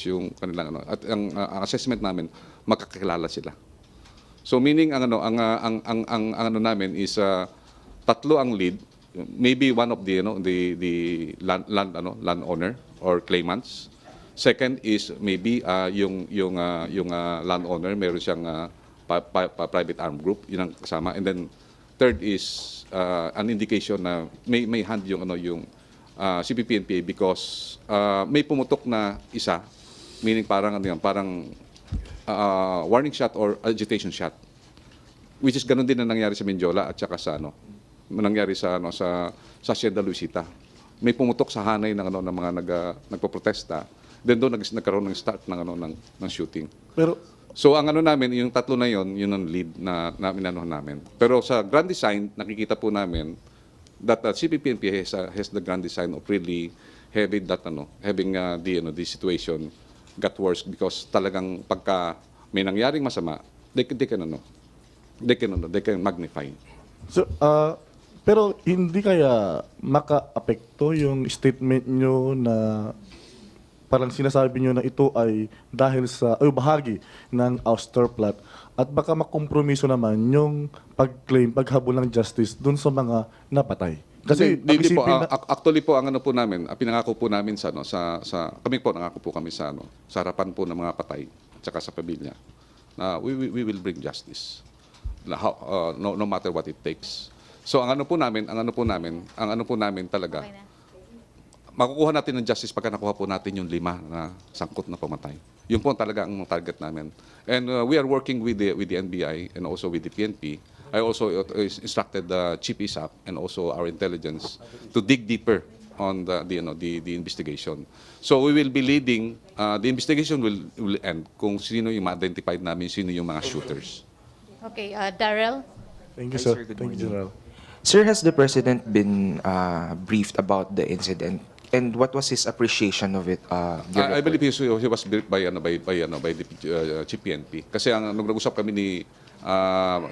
yung kanilang At ang assessment namin makakilala sila. So meaning ang namin is tatlo ang lead, maybe one of the landowner or claimants. Second is maybe yung landowner, meron siyang private armed group, yun ang kasama. And then third is an indication na may hand yung CPP-NPA because may pumutok na isa, meaning parang warning shot or agitation shot, which is ganun din na nangyari sa Mindiola at saka sa nangyari sa Hacienda Luisita. May pumutok sa hanay ng mga nagpoprotesta. Then doon nagkaroon ng start ng shooting. Pero so ang namin, yung tatlo na yun ang lead na namin. Pero sa grand design, nakikita po namin that CPP-NPA has the grand design of really having the situation got worse because talagang pagka may nangyaring masama, they can magnify. So, pero hindi kaya maka-apekto yung statement nyo na parang sinasabi nyo na ito ay dahil sa bahagi ng ouster plot at baka makompromiso naman yung paghabol ng justice dun sa mga napatay. Kasi Hindi po, actually po ang namin, pinangako po namin kami nangako po kami sa harapan po ng mga patay at saka sa pamilya na we will bring justice. No matter what it takes. So ang ano po namin talaga makukuha natin ng justice pagka nakuha po natin yung 5 na sangkot na pamatay. Yun po talaga ang target namin. And we are working with the NBI and also with the PNP. I also instructed the Chief ISAP and also our intelligence to dig deeper on the investigation. So we will be leading, the investigation will end kung sino yung ma-identified namin, sino yung mga shooters. Okay, Darrell? Thank you, sir. Thank you, General. Sir, has the President been briefed about the incident? And what was his appreciation of it? I believe he was briefed by the Chief PNP. Kasi nung nag-usap kami ni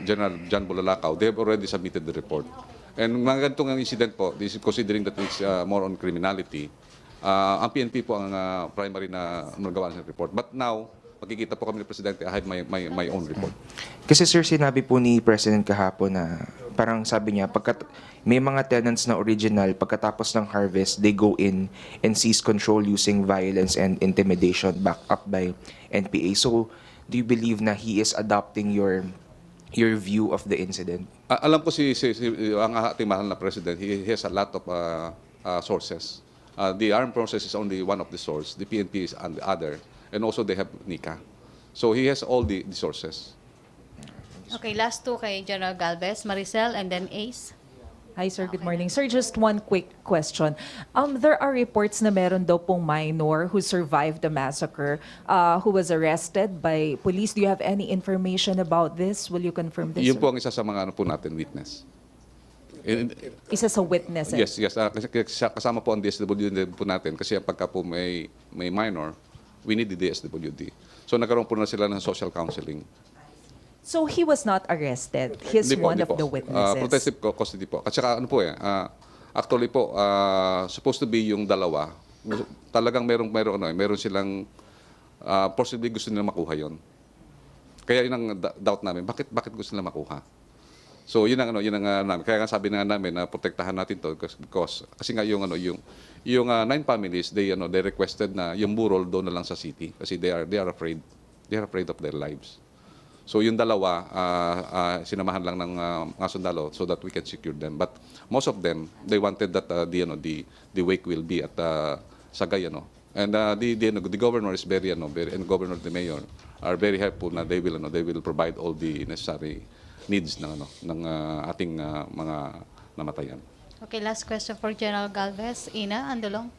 General John Bulalakaw, they have already submitted the report. And mga ganitong incident po, considering that it's more on criminality, ang PNP po ang primary na nagawa ng report. But now, makikita po kami ni Presidente, I have my own report. Kasi sir, sinabi po ni President kahapon na parang sabi niya, may mga tenants na original, pagkatapos ng harvest, they go in and seize control using violence and intimidation backed up by NPA. So, do you believe na he is adopting your view of the incident? Alam ko ang ating mahal na President, he has a lot of sources. The armed forces is only one of the sources. The PNP is on the other. And also they have NICA. So he has all the sources. Okay, last two kay General Galvez, Maricel, and then Ace. Hi, sir. Good morning. Sir, just one quick question. There are reports na meron daw pong minor who survived the massacre, who was arrested by police. Do you have any information about this? Will you confirm this? Yun po ang isa sa mga po natin witness. Isa sa witnesses? Yes. Kasama po ang DSWD po natin kasi pagka po may minor, we need the DSWD. So nagkaroon po na sila ng social counseling. So he was not arrested. He's Hindi po, one hindi of po. the witnesses. Protective custody po. At saka ano po actually po, supposed to be yung dalawa. Talagang meron silang possibly gusto nila makuha yon. Kaya yun ang doubt namin. Bakit gusto nila makuha? So yun ang namin. Kaya nga sabi na namin na protektahan natin to because kasi nga yung 9 families they requested na yung burol doon na lang sa city kasi they are afraid. They are afraid of their lives. So yung dalawa sinamahan lang ng mga sundalo so that we can secure them. But most of them they wanted that the wake will be at Sagay And the governor is very and governor the mayor are very helpful na they will provide all the necessary needs ng ating mga namatayan. Okay, last question for General Galvez. Ina Andulong.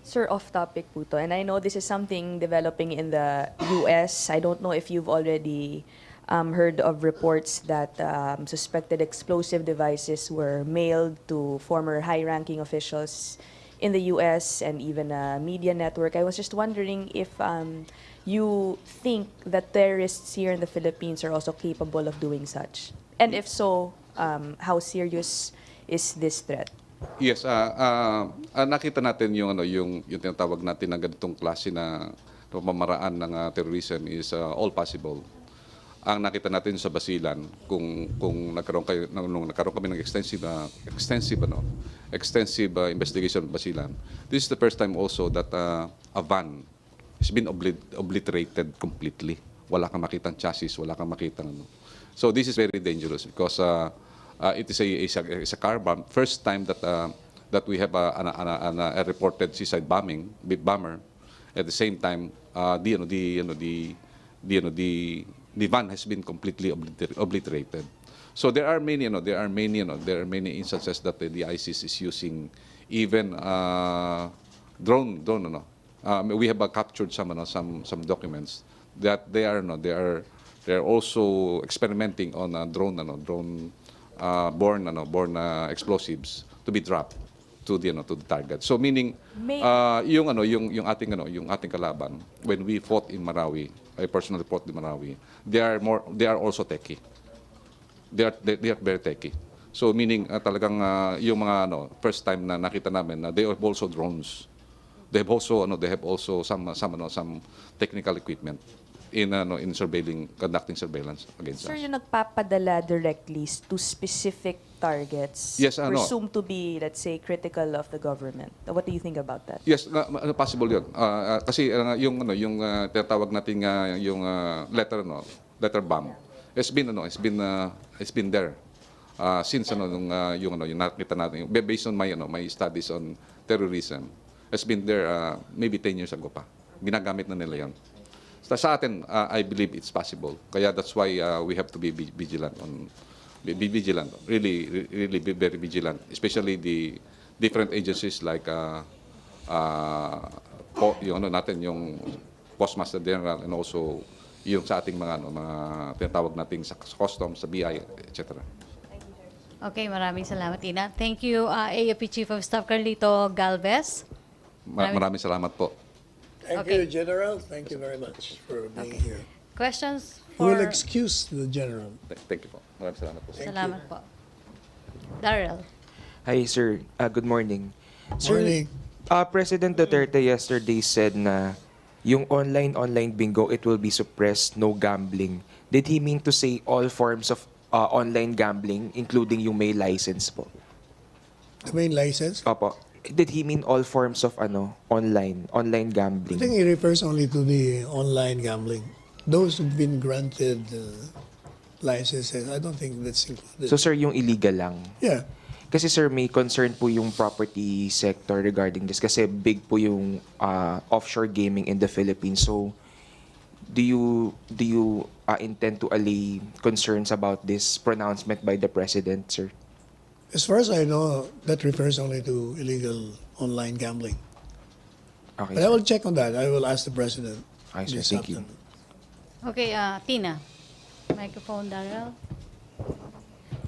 Sir, off topic po to. And I know this is something developing in the US. I don't know if you've already heard of reports that suspected explosive devices were mailed to former high-ranking officials in the US and even a media network. I was just wondering if you think that terrorists here in the Philippines are also capable of doing such. And if so, how serious is this threat? Yes, nakita natin yung tinatawag natin na ganitong klase na pamamaraan ng terrorism is all possible. Ang nakita natin sa Basilan kung nagkaroon kami ng extensive investigation sa Basilan. This is the first time also that a van has been obliterated completely. Wala kang makitang chassis, wala kang makitang So this is very dangerous because it is a car bomb. First time that we have a reported suicide bomber. At the same time, the van has been completely obliterated. So there are many instances that the ISIS is using even drone. We have captured some documents that they are also experimenting on drone borne explosives to be dropped to the target. So meaning yung ating kalaban when we fought in Marawi, I personally fought in Marawi, they are also techie. They are very techie. So meaning talagang yung mga first time na nakita namin na they have also drones. They have also some technical equipment in conducting surveillance against Sir, us. yung nagpapadala directly to specific targets Yes, presumed to be, let's say, critical of the government. What do you think about that? Yes, possible 'yun. Kasi yung tinatawag natin yung letter bomb. It's been there since yung nakita natin based on my studies on terrorism. It's been there maybe 10 years ago pa. Ginagamit na nila 'yon. Sa atin, I believe it's possible. Kaya that's why we have to be vigilant really be very vigilant, especially the different agencies like yung Postmaster General and also yung sa ating mga tinatawag nating sa customs, sa BI, etc. Okay, maraming salamat, Ina. Thank you, AFP Chief of Staff Carlito Galvez. Maraming salamat po. Thank you, General. Thank you very much for being here. Questions for... We'll excuse the General. Thank you po. Maraming salamat po. Salamat po. Darrell. Hi, sir. Good morning. Sir, Morning. President Duterte yesterday said na yung online bingo, it will be suppressed, no gambling. Did he mean to say all forms of online gambling, including yung may license po? The main license? Opo. Did he mean all forms of online I gambling? think it refers only to the online gambling. Those who've been granted licenses, I don't think that's included. So, sir, yung illegal lang? Yeah. Kasi, sir, may concern po yung property sector regarding this kasi big po yung offshore gaming in the Philippines. So, do you intend to allay concerns about this pronouncement by the President, sir? As far as I know, that refers only to illegal online gambling. Okay, But I will check on that. I will ask the President. Okay, sir. this Thank you. afternoon. Okay, Tina. Microphone, Darrell.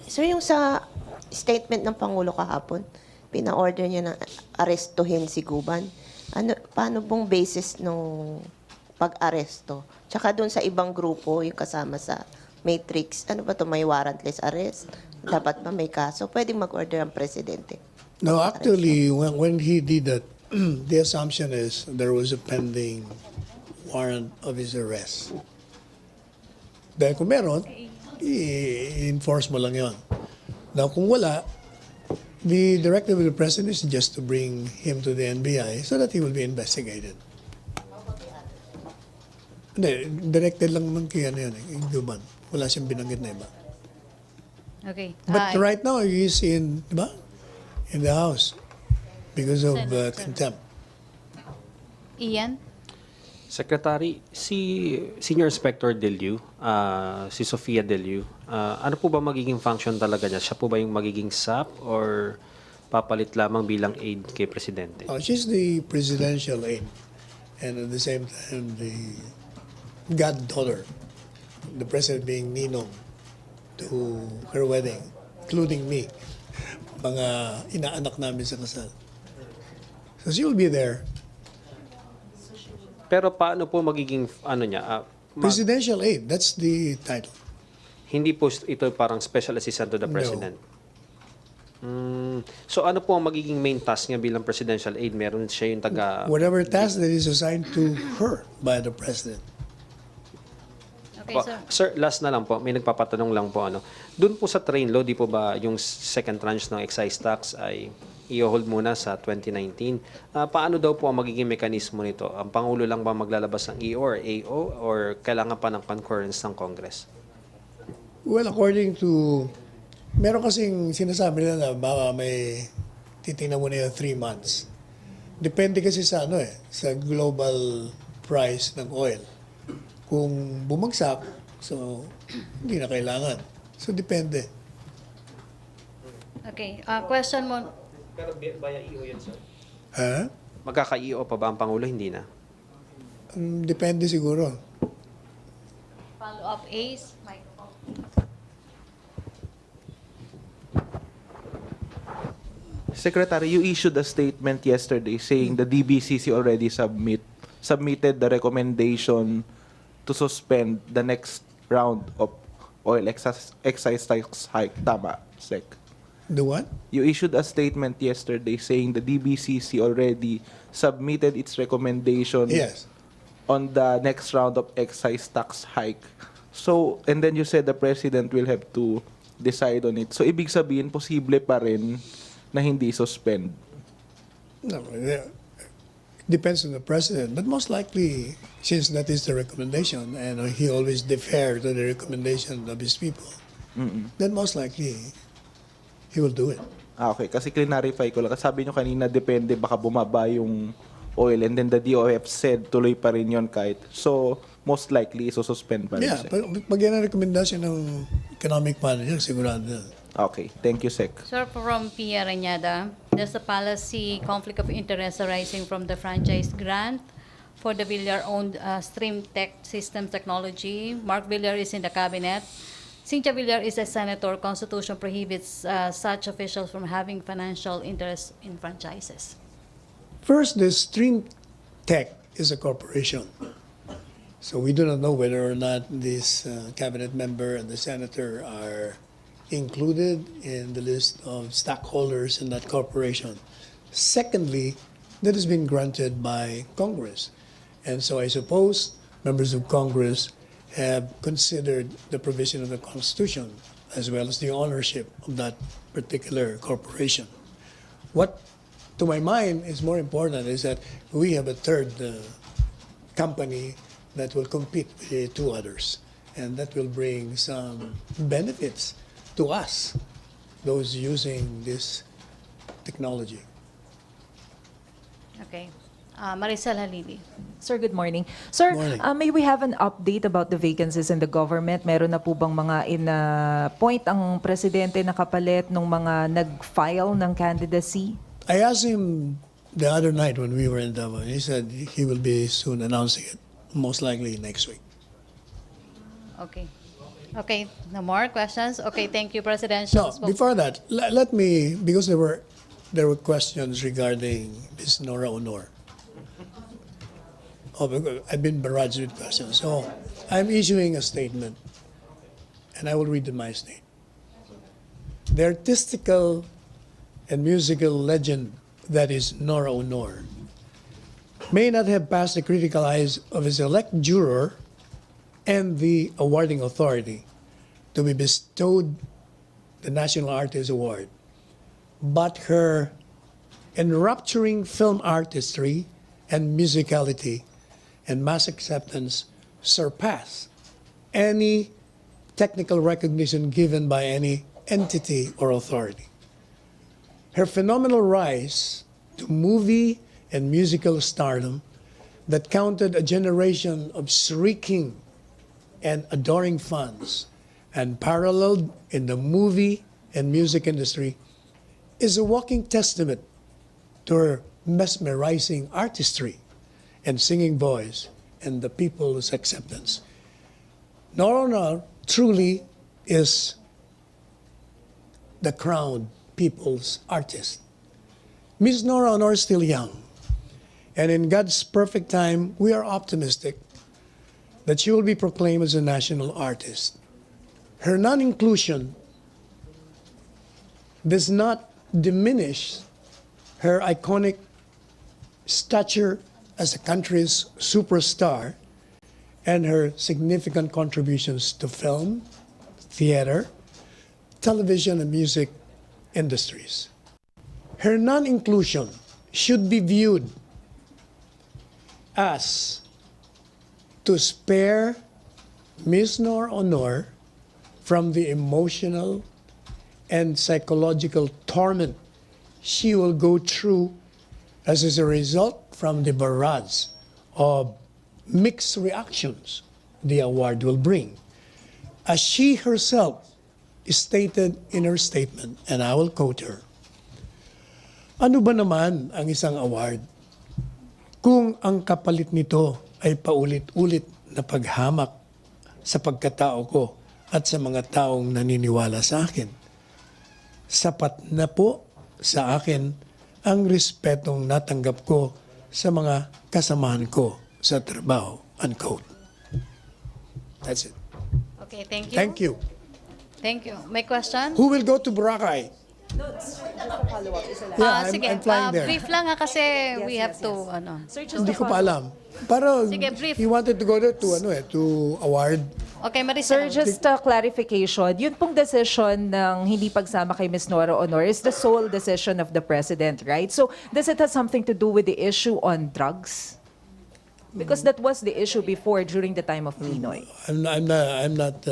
So yung sa statement ng Pangulo kahapon, pina-order niya na arestuhin si Guban. Paano pong basis nung pag-aresto. Tsaka doon sa ibang grupo, yung kasama sa Matrix, ano ba to, may warrantless arrest? Dapat ba may kaso? Pwedeng mag-order ang presidente. No, actually, when he did that, the assumption is there was a pending warrant of his arrest. Dahil kung meron, i-enforce mo lang yon. Now, kung wala, the directive of the president is just to bring him to the NBI so that he will be investigated. Hindi, directed lang naman kay ano yun, yung Guban. Wala siyang binanggit na iba. Okay. But right now, he's in, di ba? In the House because of contempt. Ian? Secretary, si Senior Inspector Deliu, si Sofia Deliu, ano po ba magiging function talaga niya? Siya po ba yung magiging SAP or papalit lamang bilang aide kay Presidente? Oh, she's the presidential aide. And at the same time, the goddaughter, the president being ninong to her wedding, including me, mga inaanak namin sa kasal. So she will be there. Pero paano po magiging ano niya? Presidential aide, that's the title. Hindi po ito parang special assistant to the president. So ano po ang magiging main task niya bilang presidential aide? Meron siya yung taga... Whatever task that is assigned to her by the president. Okay, Sir, last na lang po, may nagpapatanong lang po. Doon po sa train law, di po ba yung second tranche ng excise tax ay i-hold muna sa 2019? Paano daw po ang magiging mekanismo nito? Ang Pangulo lang ba maglalabas ng EO or AO or kailangan pa ng concurrence ng Congress? Well, according to... Meron kasing sinasabi nila na baka may titingnan mo na yung 3 months. Depende kasi sa sa global price ng oil. Kung bumagsak, so hindi na kailangan. So depende. Okay. Question mo. Pero via EO yun, sir? Ha? Magkaka-EO pa ba ang Pangulo? Hindi na. Depende siguro. Follow-up Ace. Microphone. Secretary, you issued a statement yesterday saying the DBCC already submitted the recommendation to suspend the next round of oil excise tax hike. Tama, Sec? The what? You issued a statement yesterday saying the DBCC already submitted its recommendation on the next round of excise tax hike. So, and then you said the President will have to decide on it. So, ibig sabihin, posible pa rin na hindi suspend? No, depends on the president. But most likely, since that is the recommendation, and he always defer to the recommendation of his people, then most likely, he will do it. Okay, kasi clarify ko lang. Sabi nyo kanina, depende, baka bumaba yung oil. And then the DOF said, tuloy pa rin yun kahit. So, most likely, suspend pa rin. Yeah, pag yan ang recommendation ng economic manager, sigurado na. Okay, thank you, Sec. Sir, from Pia Reñada, there's a policy conflict of interest arising from the franchise grant for the Villar-owned Stream Tech Systems Technology. Mark Villar is in the cabinet. Cynthia Villar is a senator. Constitution prohibits such officials from having financial interest in franchises. First, the Stream Tech is a corporation. So we do not know whether or not this cabinet member and the senator are included in the list of stockholders in that corporation. Secondly, that has been granted by Congress. And so I suppose members of Congress have considered the provision of the Constitution as well as the ownership of that particular corporation. What, to my mind, is more important is that we have a third company that will compete with the two others. And that will bring some benefits to us, those using this technology. Okay. Maricel Halili. Sir, good morning. Sir, Morning. May we have an update about the vacancies in the government? Meron na po bang mga in-point ang presidente na kapalit ng mga nag-file ng candidacy? I asked him the other night when we were in Davao. He said he will be soon announcing it, most likely next week. Okay. Okay, no more questions? Okay, thank you, Presidential. No, before that, let me, because there were questions regarding Ms. Nora Honor. Oh, because I've been barraged with questions. So I'm issuing a statement, and I will read my statement. The artistical and musical legend that is Nora Honor may not have passed the critical eyes of his elect juror and the awarding authority to be bestowed the National Artist Award, but her enrapturing film artistry and musicality and mass acceptance surpass any technical recognition given by any entity or authority. Her phenomenal rise to movie and musical stardom that counted a generation of shrieking and adoring fans and paralleled in the movie and music industry is a walking testament to her mesmerizing artistry and singing voice and the people's acceptance. Nora Honor truly is the crowned people's artist. Ms. Nora Honor is still young, and in God's perfect time, we are optimistic that she will be proclaimed as a national artist. Her non-inclusion does not diminish her iconic stature as a country's superstar and her significant contributions to film, theater, television, and music industries. Her non-inclusion should be viewed as to spare Ms. Nora Honor from the emotional and psychological torment she will go through as a result from the barrage of mixed reactions the award will bring. As she herself stated in her statement, and I will quote her, "Ano ba naman ang isang award kung ang kapalit nito ay paulit-ulit na paghamak sa pagkatao ko at sa mga taong naniniwala sa akin? Sapat na po sa akin ang respetong natanggap ko sa mga kasamahan ko sa trabaho." Unquote. That's it. Okay, thank you. Thank you. Thank you. May question? Who will go to Boracay? Yeah, Sige, I'm flying there. brief lang kasi we have to, Hindi ko pa alam. Pero Sige, brief. he wanted to go there to, to award. Okay, Marisa. Sir, just a clarification. Yun pong decision ng hindi pagsama kay Ms. Nora Honor is the sole decision of the President, right? So, does it have something to do with the issue on drugs? Because that was the issue before during the time of Pinoy. I'm not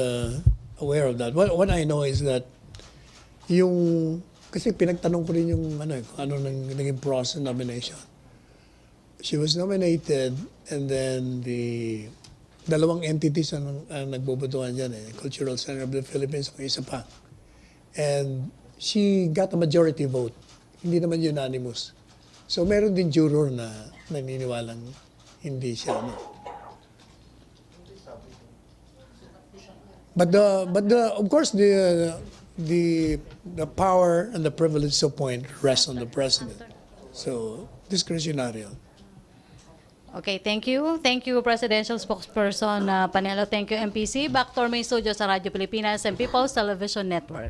aware of that. What I know is that yung kasi pinagtanong ko rin yung ano naging process of nomination. She was nominated, and then the dalawang entities ang nagbobotohan dyan Cultural Center of the Philippines ang isa pa. And she got a majority vote. Hindi naman unanimous. So meron din juror na naniniwalang hindi siya But of course the power and the privilege to appoint rests on the president. So discretionary. Okay, thank you. Thank you, Presidential Spokesperson Panelo. Thank you, MPC. Back to our main studio sa Radyo Pilipinas and People's Television Network.